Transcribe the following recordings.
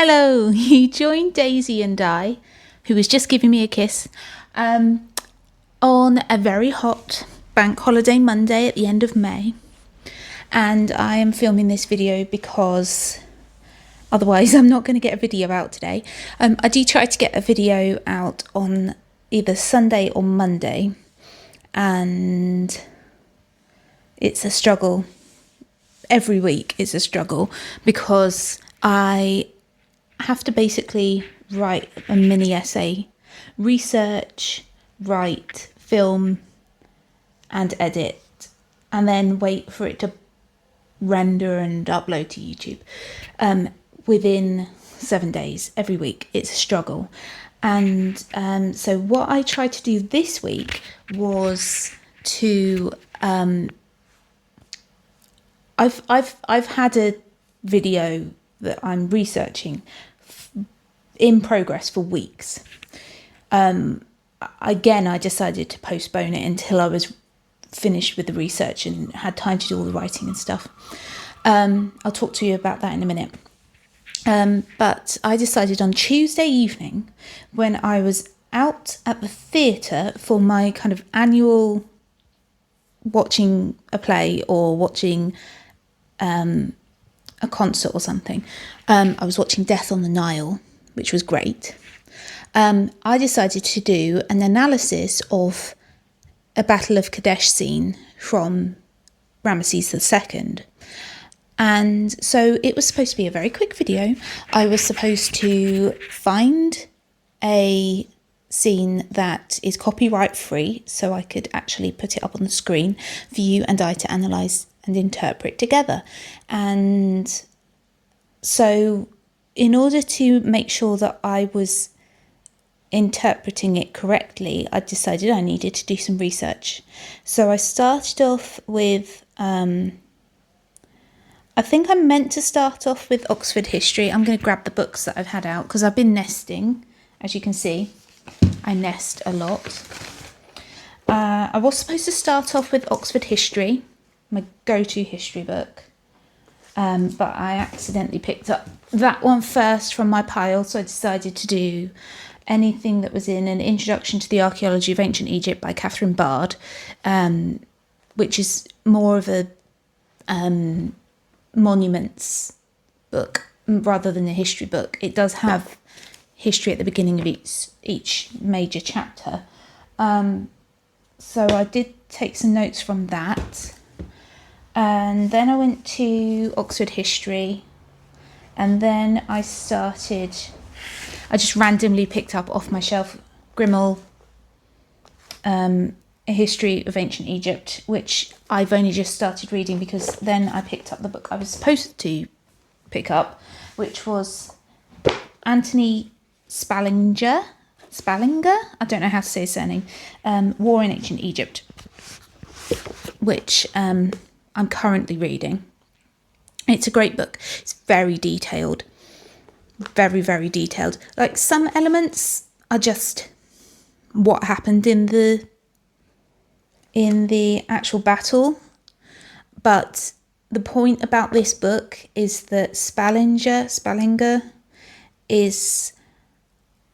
Hello, you joined Daisy and I, who was just giving me a kiss, on a very hot bank holiday Monday at the end of May. And I am filming this video because otherwise I'm not going to get a video out today. I do try to get a video out on either Sunday or Monday, and it's a struggle. Every week it's a struggle because I have to basically write a mini essay, research, write, film and edit, and then wait for it to render and upload to YouTube within 7 days. Every week it's a struggle. And so what I tried to do this week was to I've had a video that I'm researching in progress for weeks. Again, I decided to postpone it until I was finished with the research and had time to do all the writing and stuff. I'll talk to you about that in a minute. But I decided on Tuesday evening, when I was out at the theatre for my kind of annual watching a play or watching a concert or something. I was watching Death on the Nile, which was great. I decided to do an analysis of a Battle of Kadesh scene from Ramesses II. And so it was supposed to be a very quick video. I was supposed to find a scene that is copyright free so I could actually put it up on the screen for you and I to analyse and interpret together. And so in order to make sure that I was interpreting it correctly, I decided I needed to do some research. So I started off with, I think I meant to start off with Oxford history. I'm going to grab the books that I've had out because I've been nesting. As you can see, I nest a lot. I was supposed to start off with Oxford history, my go-to history book. But I accidentally picked up that one first from my pile, so I decided to do anything that was in an Introduction to the Archaeology of Ancient Egypt by Catherine Bard, which is more of a monuments book rather than a history book. It does have history at the beginning of each major chapter. So I did take some notes from that. And then I went to Oxford history, and then I just randomly picked up off my shelf Grimmel, A History of Ancient Egypt, which I've only just started reading because then I picked up the book I was supposed to pick up, which was Anthony Spallinger, I don't know how to say his surname, War in Ancient Egypt, which I'm currently reading. It's a great book. It's very detailed, very, very detailed. Like, some elements are just what happened in the actual battle, but the point about this book is that Spallinger is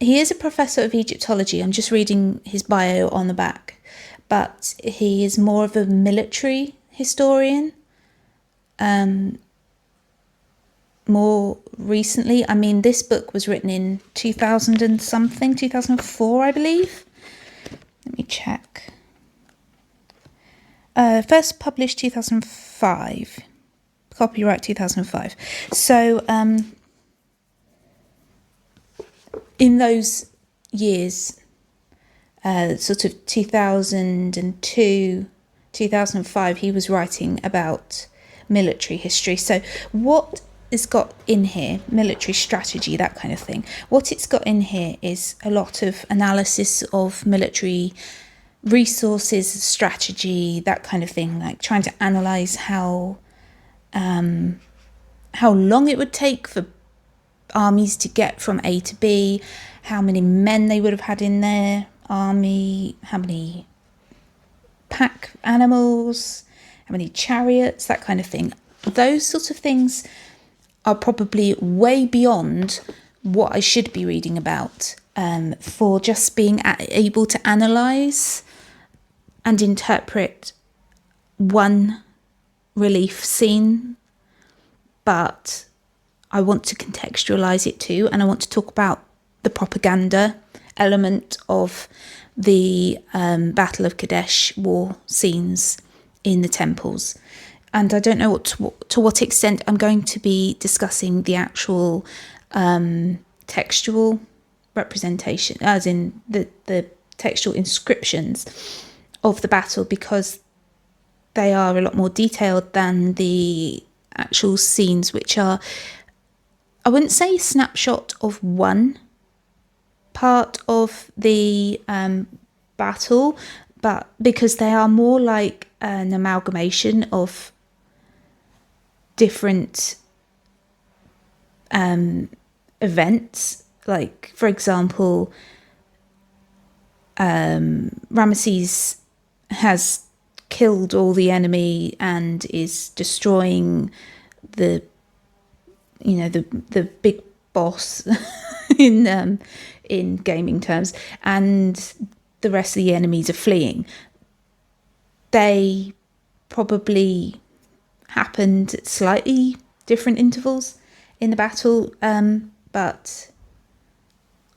a professor of Egyptology. I'm just reading his bio on the back, but he is more of a military historian. More recently, I mean, this book was written in 2004, I believe. Let me check. First published 2005, copyright 2005. So in those years, sort of 2002, 2005, he was writing about military history. So what it's got in here, military strategy, that kind of thing, what it's got in here is a lot of analysis of military resources, strategy, that kind of thing, like trying to analyse how long it would take for armies to get from A to B, how many men they would have had in their army, how many pack animals, how many chariots, that kind of thing. Those sorts of things are probably way beyond what I should be reading about, for just being able to analyse and interpret one relief scene. But I want to contextualise it too, and I want to talk about the propaganda element of the Battle of Kadesh war scenes in the temples. And I don't know to what extent I'm going to be discussing the actual textual representation, as in the textual inscriptions of the battle, because they are a lot more detailed than the actual scenes, which are, I wouldn't say a snapshot of one part of the battle, but because they are more like an amalgamation of different events. Like, for example, Ramesses has killed all the enemy and is destroying the big boss in gaming terms, and the rest of the enemies are fleeing. They probably happened at slightly different intervals in the battle, but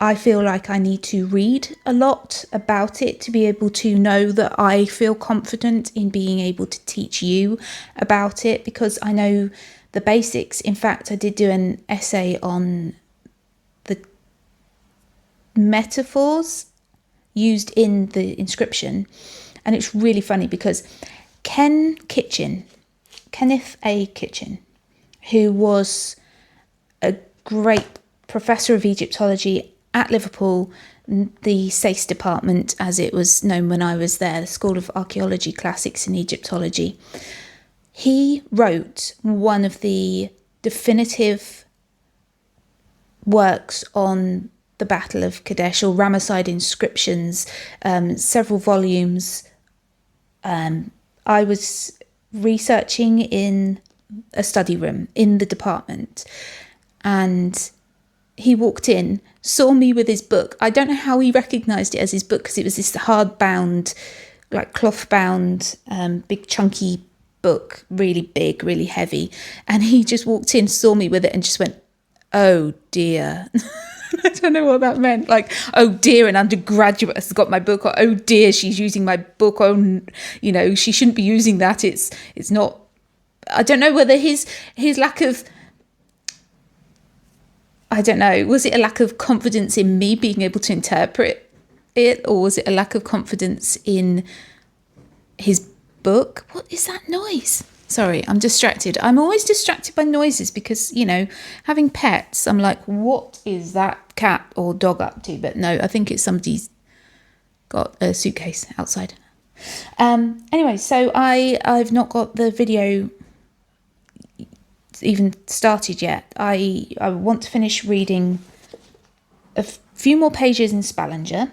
I feel like I need to read a lot about it to be able to know that I feel confident in being able to teach you about it, because I know the basics. In fact, I did do an essay on the metaphors used in the inscription, and it's really funny because Kenneth A. Kitchen, who was a great professor of Egyptology at Liverpool, the SACE department as it was known when I was there, the School of Archaeology, Classics and Egyptology. He wrote one of the definitive works on the Battle of Kadesh, or Ramesside inscriptions, several volumes. I was researching in a study room in the department, and he walked in, saw me with his book. I don't know how he recognised it as his book, because it was this hard-bound, like cloth-bound, big chunky book, really big, really heavy. And he just walked in, saw me with it, and just went, "Oh dear." I don't know what that meant. Like, "Oh dear, an undergraduate has got my book," or "Oh dear, she's using my book." "Oh, she shouldn't be using that. It's not." I don't know whether his lack of, I don't know, was it a lack of confidence in me being able to interpret it, or was it a lack of confidence in his book? What is that noise? Sorry, I'm distracted. I'm always distracted by noises because, having pets, I'm like, what is that cat or dog up to? But no, I think it's somebody's got a suitcase outside. Anyway, so I've not got the video even started yet. I want to finish reading a few more pages in Spallinger.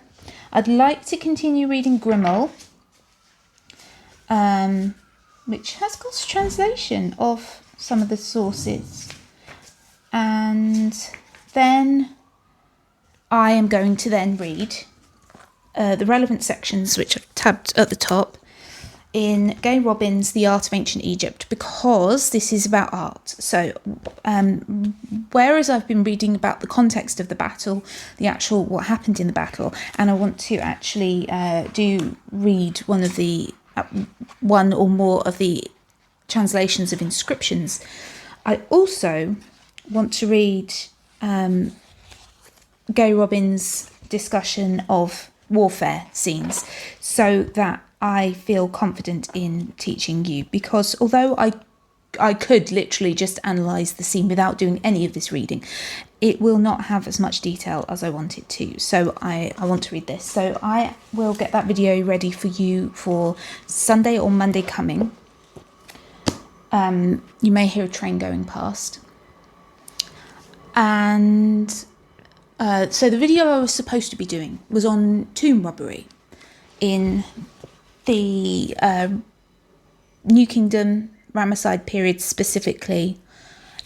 I'd like to continue reading Grimmel, which has got a translation of some of the sources. And then I am going to then read the relevant sections, which I've tabbed at the top, in Gay Robbins' The Art of Ancient Egypt, because this is about art. So whereas I've been reading about the context of the battle, the actual what happened in the battle, and I want to actually read one or more of the translations of inscriptions, I also want to read Gay Robbins' discussion of warfare scenes, so that I feel confident in teaching you, because although I could literally just analyse the scene without doing any of this reading, it will not have as much detail as I want it to. So I want to read this. So I will get that video ready for you for Sunday or Monday coming. You may hear a train going past. And so the video I was supposed to be doing was on tomb robbery in the New Kingdom, Ramesside period specifically,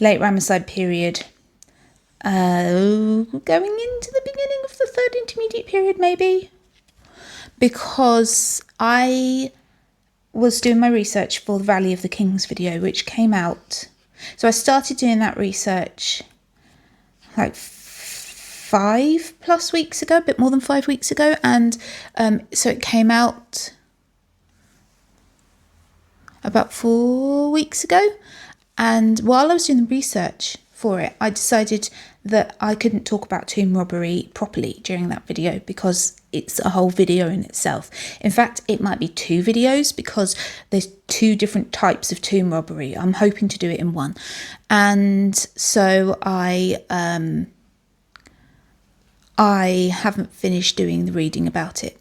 late Ramesside period, going into the beginning of the third intermediate period maybe, because I was doing my research for the Valley of the Kings video, which came out. So I started doing that research like 5+ weeks ago, a bit more than 5 weeks ago. And so it came out about 4 weeks ago. And while I was doing the research for it, I decided that I couldn't talk about tomb robbery properly during that video because it's a whole video in itself. In fact, it might be 2 videos because there's 2 different types of tomb robbery. I'm hoping to do it in one. And so I haven't finished doing the reading about it.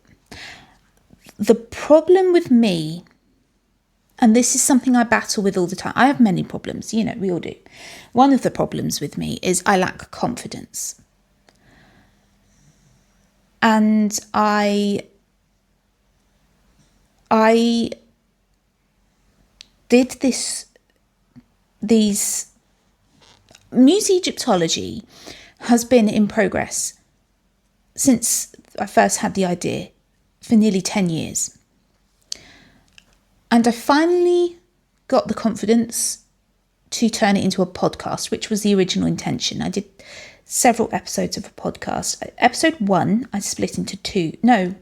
The problem with me, and this is something I battle with all the time. I have many problems, we all do. One of the problems with me is I lack confidence. And I did these Muse Egyptology has been in progress since I first had the idea, for nearly 10 years. And I finally got the confidence to turn it into a podcast, which was the original intention. I did several episodes of a podcast. Episode 1, I split into 2. No,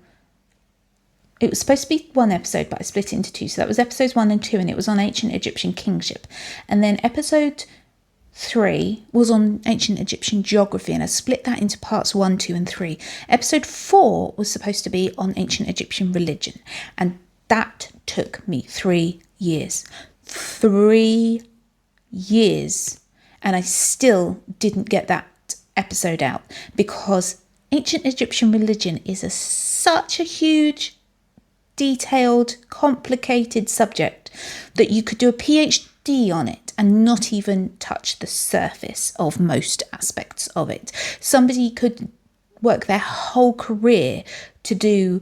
it was supposed to be 1 episode, but I split it into 2. So that was episodes 1 and 2, and it was on ancient Egyptian kingship. And then episode 3 was on ancient Egyptian geography, and I split that into parts 1, 2, and 3. Episode 4 was supposed to be on ancient Egyptian religion, and that took me 3 years. 3 years. And I still didn't get that episode out because ancient Egyptian religion is such a huge, detailed, complicated subject that you could do a PhD on it and not even touch the surface of most aspects of it. Somebody could work their whole career to do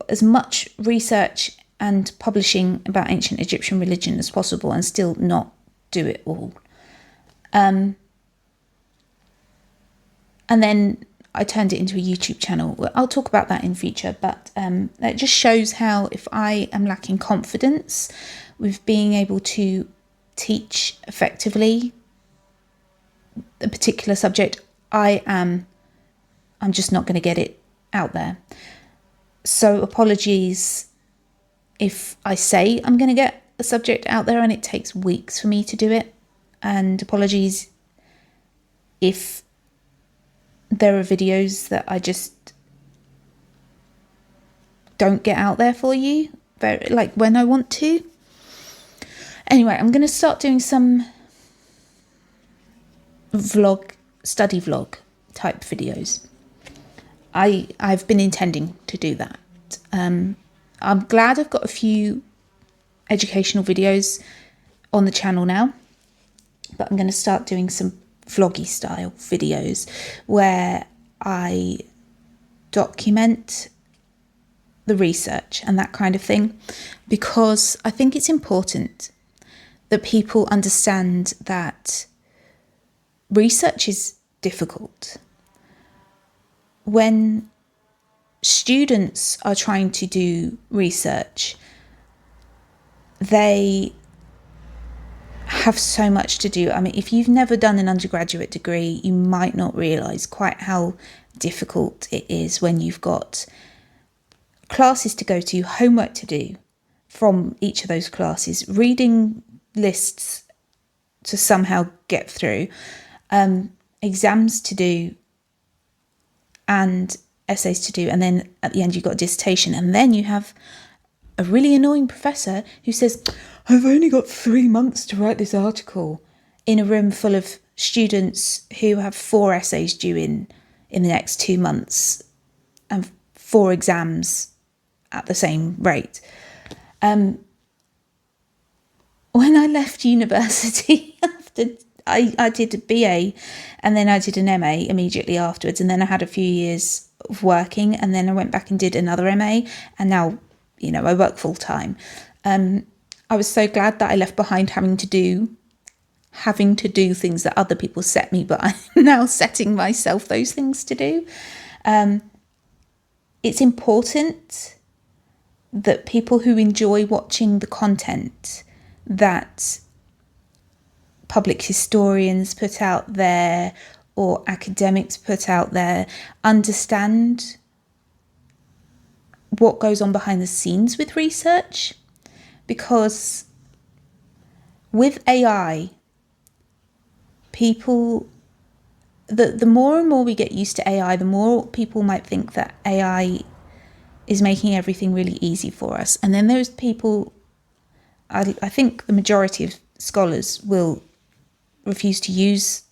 as much research and publishing about ancient Egyptian religion as possible and still not do it all. And then I turned it into a YouTube channel. I'll talk about that in future, but that just shows how if I am lacking confidence with being able to teach effectively a particular subject, I'm just not going to get it out there. So apologies if I say I'm going to get a subject out there and it takes weeks for me to do it. And apologies if there are videos that I just don't get out there for you, like when I want to. Anyway, I'm going to start doing some study vlog type videos. I've been intending to do that. I'm glad I've got a few educational videos on the channel now, but I'm going to start doing some vloggy style videos where I document the research and that kind of thing, because I think it's important that people understand that research is difficult. When students are trying to do research, they have so much to do. I mean, if you've never done an undergraduate degree, you might not realise quite how difficult it is when you've got classes to go to, homework to do from each of those classes, reading lists to somehow get through, exams to do, and essays to do, and then at the end you've got a dissertation, and then you have a really annoying professor who says, I've only got 3 months to write this article, in a room full of students who have 4 essays due in the next 2 months and 4 exams at the same rate. When I left university after I did a BA, and then I did an MA immediately afterwards, and then I had a few years of working, and then I went back and did another MA, and now, I work full time. I was so glad that I left behind having to do having to do things that other people set me, but I'm now setting myself those things to do. It's important that people who enjoy watching the content that public historians put out there or academics put out there understand what goes on behind the scenes with research, because with AI, people, the more and more we get used to AI, the more people might think that AI is making everything really easy for us. And then there's people, I think the majority of scholars will refuse to use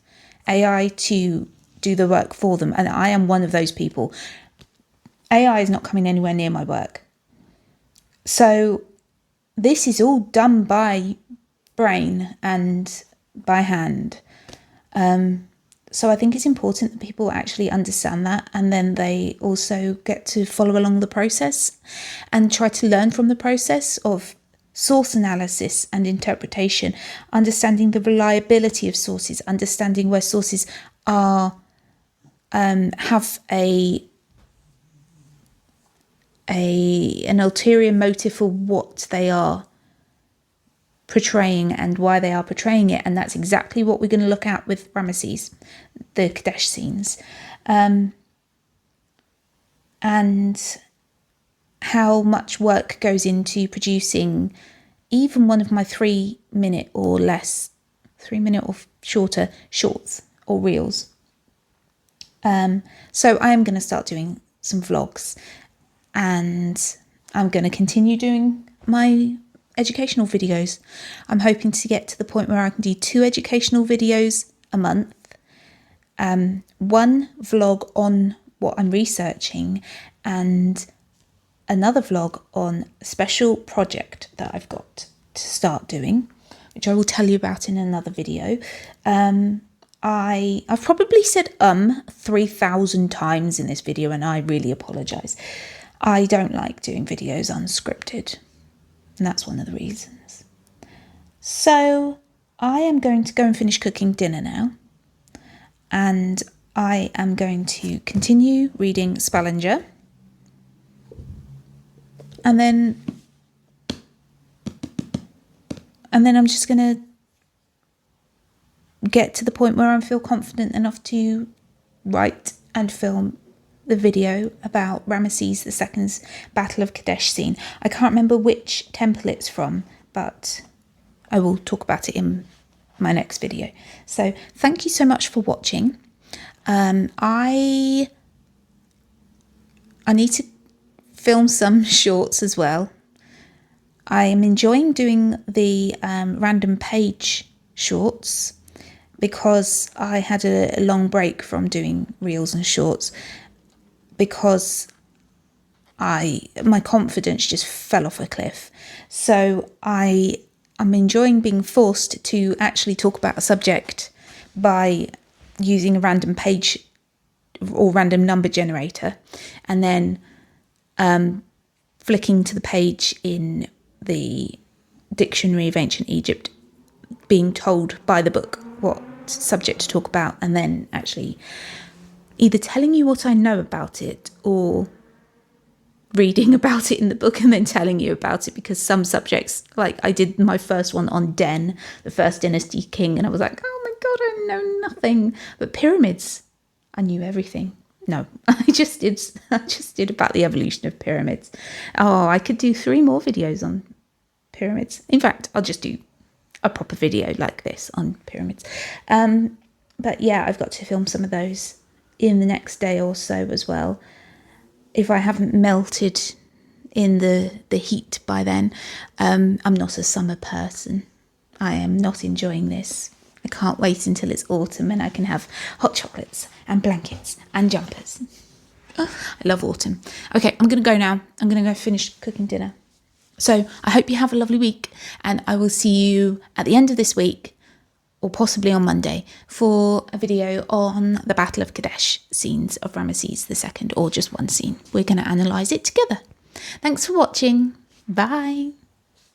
AI to do the work for them. And I am one of those people. AI is not coming anywhere near my work. So this is all done by brain and by hand. So I think it's important that people actually understand that, and then they also get to follow along the process and try to learn from the process of source analysis and interpretation, understanding the reliability of sources, understanding where sources are have an ulterior motive for what they are portraying and why they are portraying it. And that's exactly what we're going to look at with Ramesses, the Kadesh scenes, and how much work goes into producing even one of my 3-minute or less, 3-minute or shorter shorts or reels. So I am going to start doing some vlogs, and I'm going to continue doing my educational videos. I'm hoping to get to the point where I can do 2 educational videos a month, 1 vlog on what I'm researching, and another vlog on a special project that I've got to start doing, which I will tell you about in another video. I've probably said 3,000 times in this video, and I really apologise. I don't like doing videos unscripted, and that's one of the reasons. So I am going to go and finish cooking dinner now, and I am going to continue reading Spalinger, and then I'm just going to get to the point where I feel confident enough to write and film the video about Ramesses II's Battle of Kadesh scene. I can't remember which temple it's from, but I will talk about it in my next video. So thank you so much for watching. I need to film some shorts as well. I am enjoying doing the random page shorts because I had a long break from doing reels and shorts, because my confidence just fell off a cliff. So I'm enjoying being forced to actually talk about a subject by using a random page or random number generator, and then flicking to the page in the Dictionary of Ancient Egypt, being told by the book what subject to talk about, and then actually either telling you what I know about it or reading about it in the book and then telling you about it, because some subjects, like I did my first one on Den, the first dynasty king, and I was like, oh my god, I know nothing. But pyramids, I knew everything. No, I just did about the evolution of pyramids. Oh, I could do 3 more videos on pyramids. In fact, I'll just do a proper video like this on pyramids. But yeah, I've got to film some of those in the next day or so as well. If I haven't melted in the heat by then, I'm not a summer person. I am not enjoying this. I can't wait until it's autumn and I can have hot chocolates and blankets and jumpers. Oh, I love autumn. Okay, I'm going to go now. I'm going to go finish cooking dinner. So I hope you have a lovely week, and I will see you at the end of this week, or possibly on Monday, for a video on the Battle of Kadesh scenes of Ramesses II, or just one scene. We're going to analyse it together. Thanks for watching. Bye.